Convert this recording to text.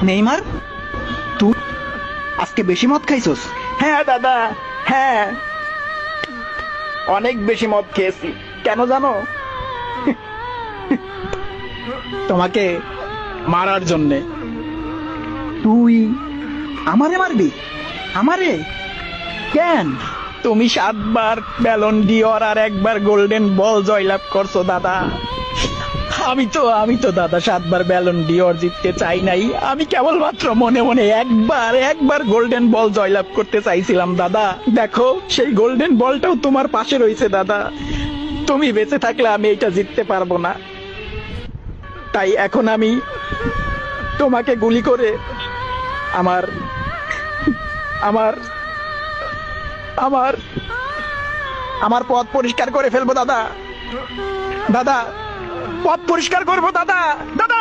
Neymar, তুই আজকে বেশি মদ খাইছস? হ্যাঁ দাদা, হ্যাঁ অনেক বেশি মদ খেয়েছি। কেন জানো? তোমাকে মারার জন্যে। তুই আমারে মারবি? আমারে কেন? তুমি 7 বার ব্যালন ডিওর আর 1 বার গোল্ডেন বল জয়লাভ করছো দাদা। আমি তো দাদা 7 বার ব্যালন ডিওর জিততে চাই নাই। আমি কেবলমাত্র মনে মনে একবার গোল্ডেন বল জয়লাভ করতে চাইছিলাম দাদা। দেখো, সেই গোল্ডেন বলটাও তোমার পাশে রয়েছে দাদা। তুমি বেঁচে থাকলে আমি এটা জিততে পারবো না। তাই এখন আমি তোমাকে গুলি করে আমার আমার আমার আমার পথ পরিষ্কার করে ফেলবো দাদা। দাদা, পথ পরিষ্কার করবো দাদা। দাদা